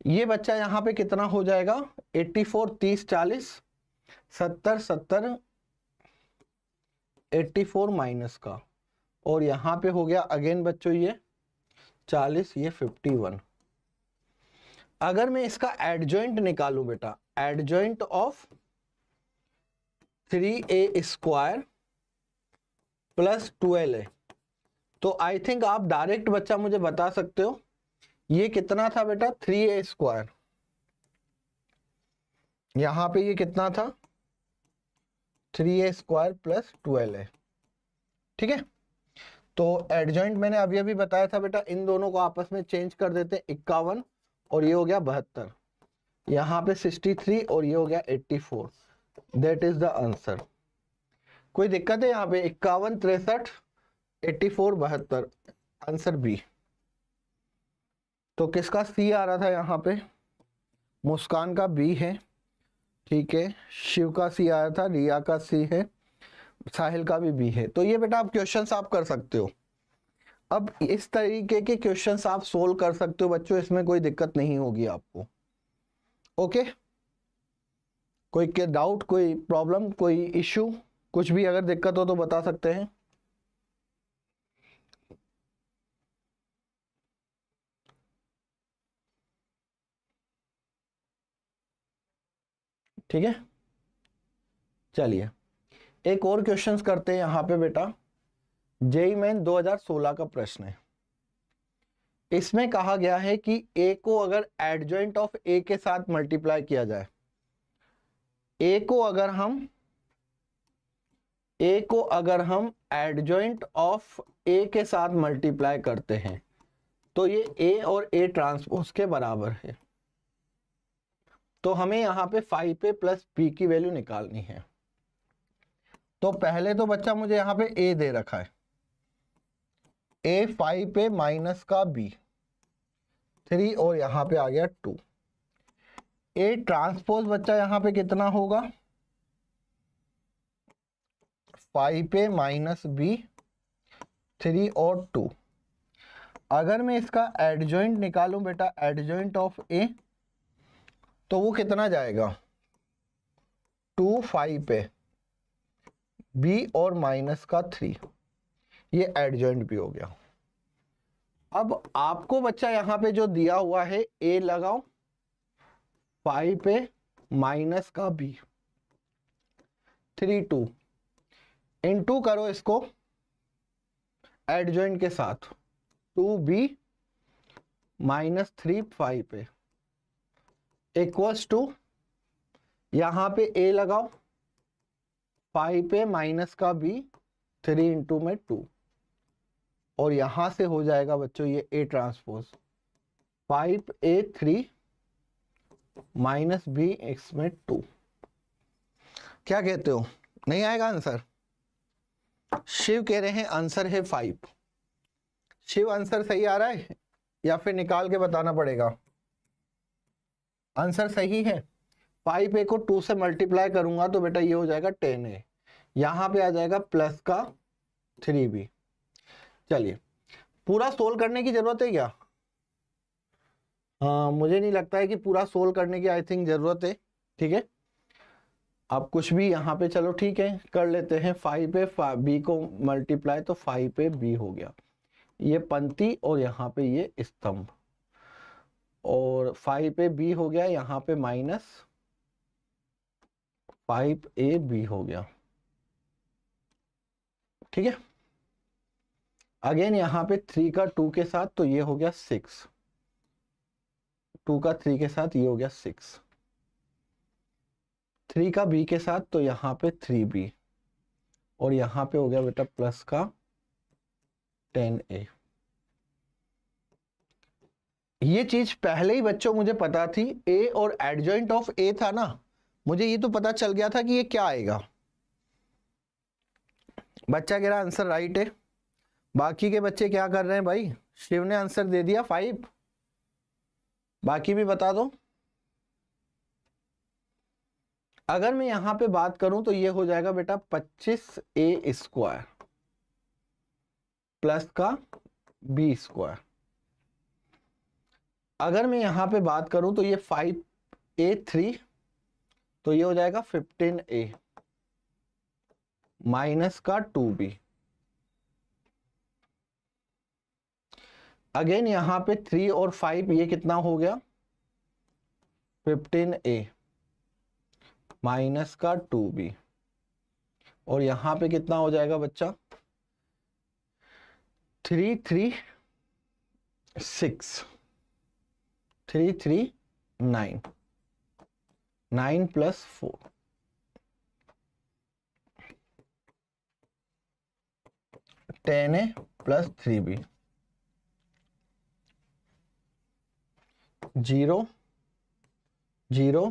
ये बच्चा यहाँ पे कितना हो जाएगा, 84 30 40 70 70 84 माइनस का, और यहाँ पे हो गया अगेन बच्चों ये 40, ये 51। अगर मैं इसका एडजॉइंट निकालूं बेटा, adjoint of 3a square plus 12a, तो आई थिंक आप डायरेक्ट बच्चा मुझे बता सकते हो ये कितना था बेटा, 3a स्क्वायर, यहां पे ये कितना था, 3a स्क्वायर प्लस 12a। ठीक है, तो एडजॉइंट मैंने अभी अभी बताया था बेटा, इन दोनों को आपस में चेंज कर देते, 51 और ये हो गया 72, यहाँ पे 63 और ये हो गया 84। That is the answer. कोई दिक्कत है यहाँ पे, 51 63 84 72, आंसर बी। तो किसका सी आ रहा था यहाँ पे, मुस्कान का बी है। ठीक है, शिव का सी आया था, रिया का सी है, साहिल का भी बी है। तो ये बेटा आप क्वेश्चंस आप कर सकते हो। अब इस तरीके के क्वेश्चंस आप सोल्व कर सकते हो बच्चों, इसमें कोई दिक्कत नहीं होगी आपको। ओके, कोई के डाउट, कोई प्रॉब्लम, कोई इश्यू, कुछ भी अगर दिक्कत हो तो बता सकते हैं। ठीक है, चलिए एक और क्वेश्चंस करते हैं यहाँ पे बेटा। जेईई मेन 2016 का प्रश्न है। इसमें कहा गया है कि ए को अगर एडजॉइंट ऑफ ए के साथ मल्टीप्लाई किया जाए, ए को अगर हम एडजॉइंट ऑफ ए के साथ मल्टीप्लाई करते हैं तो ये ए और ए ट्रांसपोज के बराबर है। तो हमें यहाँ पे 5a प्लस बी की वैल्यू निकालनी है। तो पहले तो बच्चा मुझे यहाँ पे ए दे रखा है, ए 5a माइनस का बी 3, और यहाँ पे आ गया 2। ए ट्रांसपोज बच्चा यहाँ पे कितना होगा, 5a माइनस बी 3 और 2। अगर मैं इसका एडजॉइंट निकालूं बेटा, एडजॉइंट ऑफ ए, तो वो कितना जाएगा, 2 5a बी और माइनस का 3, ये एडजॉइंट भी हो गया। अब आपको बच्चा यहाँ पे जो दिया हुआ है a लगाओ, 5 पे माइनस का b, 3 2 इनटू करो इसको एडजॉइंट के साथ, 2b माइनस 3 5 पे इक्वल्स टू, यहाँ पे a लगाओ, 5 पे माइनस का b, 3 इंटू में 2, और यहां से हो जाएगा बच्चों ये a transpose, 5a3 minus b x में 2। क्या कहते हो, नहीं आएगा आंसर? शिव कह रहे हैं आंसर है 5। शिव आंसर सही आ रहा है या फिर निकाल के बताना पड़ेगा? आंसर सही है। 5a को 2 से मल्टीप्लाई करूंगा तो बेटा ये हो जाएगा 10a, यहां पे आ जाएगा प्लस का 3b। चलिए, पूरा सोल्व करने की जरूरत है क्या? हाँ, मुझे नहीं लगता है कि पूरा सोल्व करने की आई थिंक जरूरत है। ठीक है, अब कुछ भी यहाँ पे चलो ठीक है कर लेते हैं। 5 पे b को मल्टीप्लाई तो 5 पे b हो गया, ये पंक्ति और यहाँ पे ये स्तंभ, और 5 पे b हो गया, यहाँ पे माइनस 5ab हो गया। ठीक है, अगेन यहाँ पे 3 का 2 के साथ तो ये हो गया 6, 2 का 3 के साथ ये हो गया 6, 3 का b के साथ तो यहाँ पे 3b, और यहाँ पे हो गया बेटा प्लस का 10a। ये चीज पहले ही बच्चों मुझे पता थी, a और एडजॉइंट ऑफ a था ना, मुझे ये तो पता चल गया था कि ये क्या आएगा। बच्चा कह रहा आंसर राइट है, बाकी के बच्चे क्या कर रहे हैं भाई? शिव ने आंसर दे दिया 5, बाकी भी बता दो। अगर मैं यहां पे बात करूं तो ये हो जाएगा बेटा 25a स्क्वायर प्लस का b स्क्वायर। अगर मैं यहां पे बात करूं तो ये 5a3 तो ये हो जाएगा 15a माइनस का 2b। अगेन यहां पे 3 और 5 ये कितना हो गया? 15a माइनस का 2b, और यहां पे कितना हो जाएगा बच्चा? 3 3 6 3 3 9 9 plus 4 10a plus 3b 0 0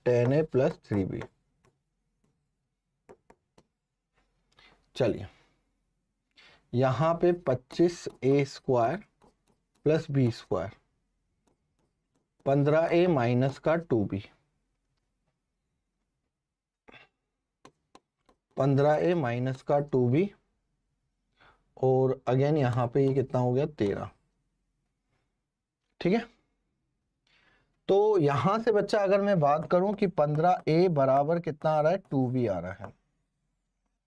10a plus 3b। चलिए, यहां पे 25a square plus b square, 15a minus का 2b, 15a माइनस का 2b, और अगेन यहां पे ये कितना हो गया? 13। ठीक है, तो यहां से बच्चा अगर मैं बात करूं कि 15a बराबर कितना आ रहा है? 2b आ रहा है।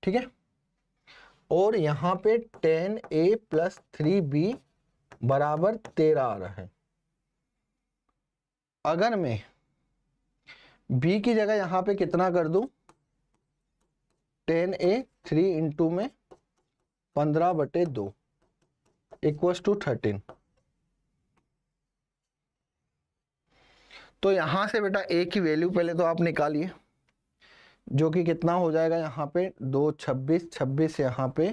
ठीक है, और यहां पे 10a प्लस 3b बराबर 13 आ रहा है। अगर मैं b की जगह यहां पे कितना कर दूं? 10a 3 इंटू में 15/2 इक्वल्स टू 13। तो यहां से बेटा a की वैल्यू पहले तो आप निकालिए, जो कि कितना हो जाएगा? यहाँ पे 2 26 26, यहाँ पे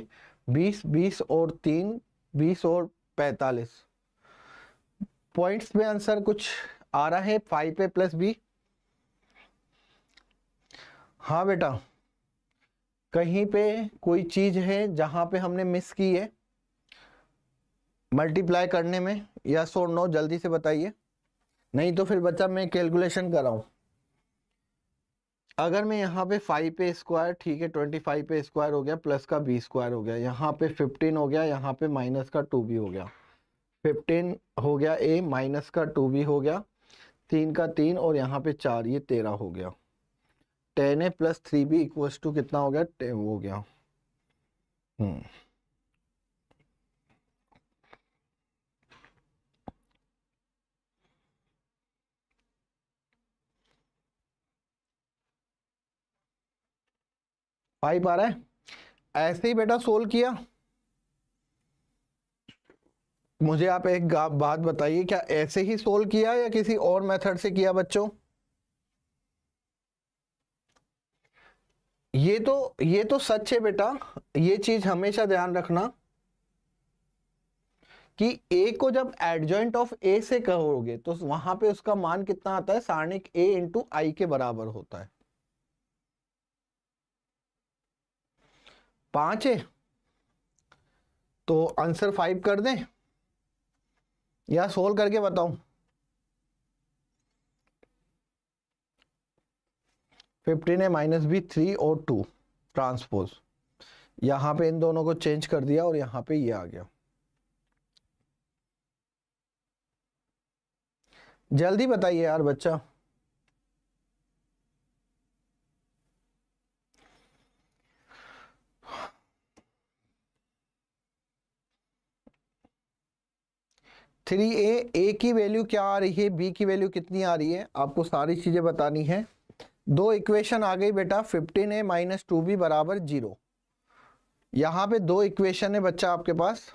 20 20 और 3 20 और 45। पॉइंट्स में आंसर कुछ आ रहा है 5 पे प्लस b। हाँ बेटा, कहीं पे कोई चीज है जहां पे हमने मिस की है मल्टीप्लाई करने में? यस और नो जल्दी से बताइए, नहीं तो फिर बच्चा मैं कैलकुलेशन कर रहा हूं। अगर मैं यहाँ पे 5 पे स्क्वायर, ठीक है 25 पे स्क्वायर हो गया, प्लस का b स्क्वायर हो गया, यहाँ पे 15 हो गया, यहाँ पे माइनस का 2b हो गया, 15 हो गया a माइनस का 2b हो गया, 3 का 3 और यहाँ पे 4, ये 13 हो गया। 10a plus 3b equals to कितना हो गया? 10 हो गया। 5 आ रहा है। ऐसे ही बेटा सोल्व किया। मुझे आप एक बात बताइए, क्या ऐसे ही सोल्व किया या किसी और मेथड से किया बच्चों? ये तो सच है बेटा, ये चीज हमेशा ध्यान रखना कि a को जब एडजॉइंट ऑफ a से कहोगे तो वहां पे उसका मान कितना आता है, सारणिक a इंटू आई के बराबर होता है। 5 है तो आंसर 5 कर दें या सोल्व करके बताऊं? 15 है माइनस भी 3 और 2 ट्रांसपोज, यहां पे इन दोनों को चेंज कर दिया और यहां पे ये आ गया। जल्दी बताइए यार बच्चा। थ्री ए की वैल्यू क्या आ रही है, बी की वैल्यू कितनी आ रही है, आपको सारी चीजें बतानी है। दो इक्वेशन आ गई बेटा, 15a माइनस 2b बराबर 0। यहां पे दो इक्वेशन है बच्चा आपके पास,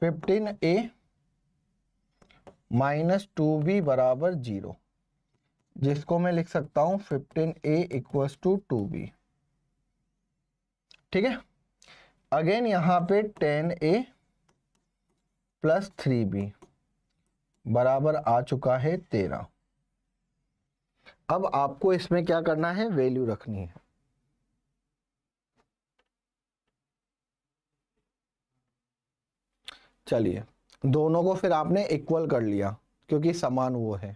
15a माइनस 2b बराबर 0, जिसको मैं लिख सकता हूं 15a इक्वल्स टू 2b। ठीक है, अगेन यहां पे 10a प्लस 3b बराबर आ चुका है 13। अब आपको इसमें क्या करना है, वैल्यू रखनी है। चलिए, दोनों को फिर आपने इक्वल कर लिया क्योंकि समान वो है।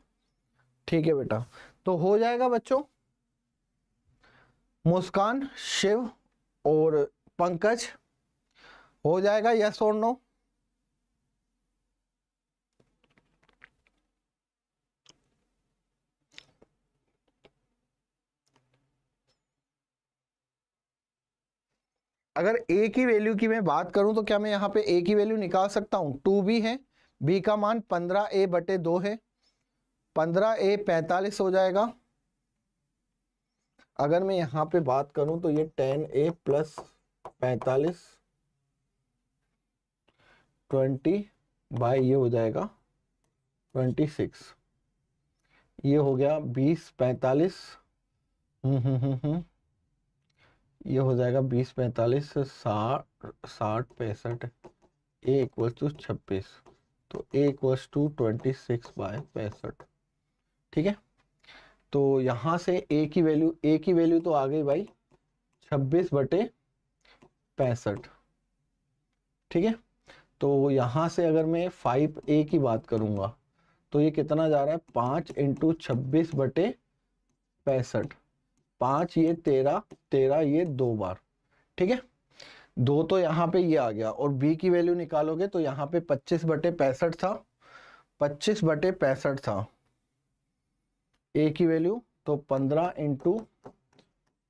ठीक है बेटा, तो हो जाएगा बच्चों, मुस्कान, शिव और पंकज, हो जाएगा यस और नो? अगर a की वैल्यू की मैं बात करूं तो क्या मैं यहाँ पे a की वैल्यू निकाल सकता हूं? 2b है, b का मान 15a बटे 2 है, 15a 45 हो जाएगा। अगर मैं यहाँ पे बात करूं तो ये 10a प्लस 45 20 बाय ये हो जाएगा 26, ये हो गया 20 45, ये हो जाएगा 20 45 60 60 65, ए इक्वल्स टू 26, तो ए इक्वल्स टू 26 बाय 65। ठीक है, तो यहां से ए की वैल्यू तो आ गई भाई 26 बटे 65। ठीक है, तो यहां से अगर मैं 5a की बात करूंगा तो ये कितना जा रहा है, 5 इंटू 26 बटे 65, 5 ये 13, 13 ये 2 बार। ठीक है, 2 तो यहाँ पे ये आ गया, और b की वैल्यू निकालोगे तो यहाँ पे 25 बटे 65 था, 25 बटे 65 था a की वैल्यू, तो 15 इंटू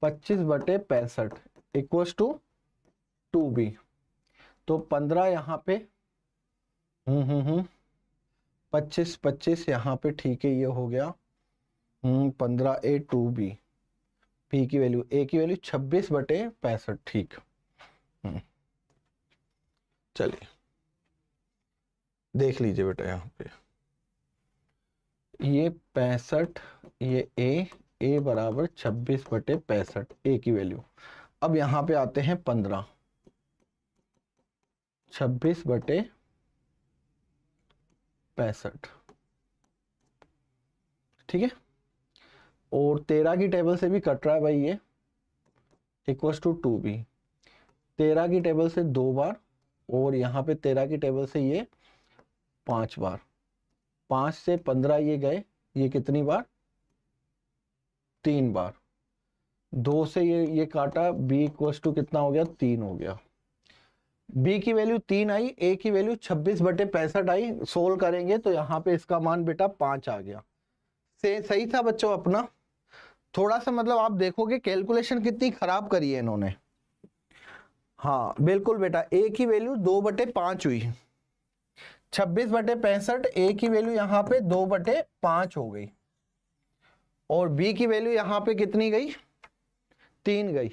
25 बटे 65 इक्वल्स टू 2b, तो 15 यहाँ पे 25 25 यहाँ पे, ठीक है ये हो गया 15a 2b, p की वैल्यू a की वैल्यू 26 बटे 65। ठीक, चलिए देख लीजिए बेटा, यहाँ पे ये 65, ये a बराबर 26 बटे 65 a की वैल्यू। अब यहाँ पे आते हैं 15, 26 बटे 65। ठीक है, और 13 की टेबल से भी कट रहा है भाई ये, इक्वल्स टू 2b, 13 की टेबल से 2 बार, और यहाँ पे 13 की टेबल से ये 5 बार, 5 से 15 ये गए, ये कितनी बार, 3 बार, 2 से ये काटा, b इक्वल्स टू कितना हो गया, 3 हो गया। b की वैल्यू 3 आई, a की वैल्यू 26 बटे 65 आई, सोल्व करेंगे तो यहाँ पे इसका मान बेटा 5 आ गया। से सही था बच्चों अपना? थोड़ा सा मतलब आप देखोगे कैलकुलेशन कितनी खराब करी है इन्होंने। हाँ बिल्कुल बेटा, a की वैल्यू 2 बटे 5 हुई, 26 बटे 65, a की वैल्यू यहाँ पे 2 बटे 5 हो गई, और b की वैल्यू यहाँ पे कितनी गई, 3 गई।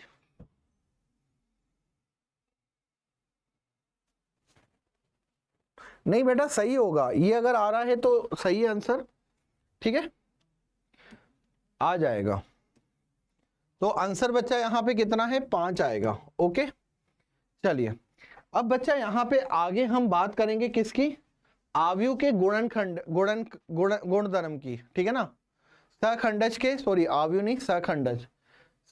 नहीं बेटा सही होगा, ये अगर आ रहा है तो सही है आंसर, ठीक है, आ जाएगा। तो आंसर बच्चा यहाँ पे कितना है, 5 आएगा। ओके चलिए, अब बच्चा यहाँ पे आगे हम बात करेंगे किसकी, आव्यूह के गुणनखंड गुणधर्म की, ठीक है ना। सखंडज के, सॉरी आव्यूह नहीं, सखंडज,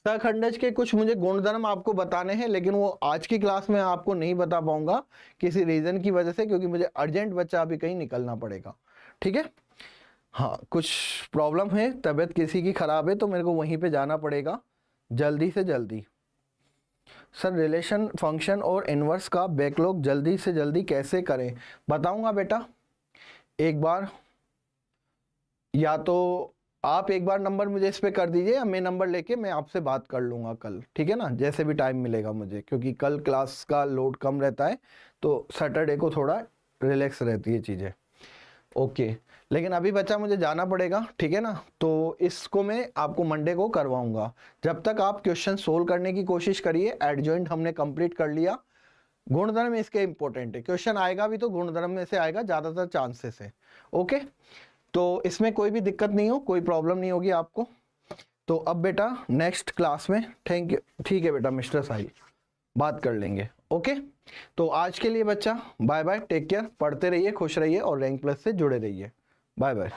सखंडज के कुछ मुझे गुणधर्म आपको बताने हैं, लेकिन वो आज की क्लास में आपको नहीं बता पाऊंगा किसी रीजन की वजह से, क्योंकि मुझे अर्जेंट बच्चा अभी कहीं निकलना पड़ेगा, ठीक है। हाँ कुछ प्रॉब्लम है, तबीयत किसी की खराब है तो मेरे को वहीं पे जाना पड़ेगा जल्दी से जल्दी। सर रिलेशन फंक्शन और इनवर्स का बैकलॉग जल्दी से जल्दी कैसे करें, बताऊंगा बेटा। एक बार या तो आप एक बार नंबर मुझे इस पे कर दीजिए, या मैं नंबर लेके मैं आपसे बात कर लूंगा कल, ठीक है ना, जैसे भी टाइम मिलेगा मुझे, क्योंकि कल क्लास का लोड कम रहता है तो सैटरडे को थोड़ा रिलैक्स रहती है चीज़ें। ओके, लेकिन अभी बच्चा मुझे जाना पड़ेगा, ठीक है ना, तो इसको मैं आपको मंडे को करवाऊंगा। जब तक आप क्वेश्चन सोल्व करने की कोशिश करिए। एडजॉइंट हमने कंप्लीट कर लिया, गुणधर्म इसके इंपॉर्टेंट है, क्वेश्चन आएगा भी तो गुणधर्म में से आएगा ज़्यादातर चांसेस है। ओके, तो इसमें कोई भी दिक्कत नहीं हो, कोई प्रॉब्लम नहीं होगी आपको। तो अब बेटा नेक्स्ट क्लास में, थैंक यू, ठीक है बेटा मिस्टर साहिल, बात कर लेंगे। ओके, तो आज के लिए बच्चा बाय बाय, टेक केयर, पढ़ते रहिए, खुश रहिए और रैंक प्लस से जुड़े रहिए। Bye bye.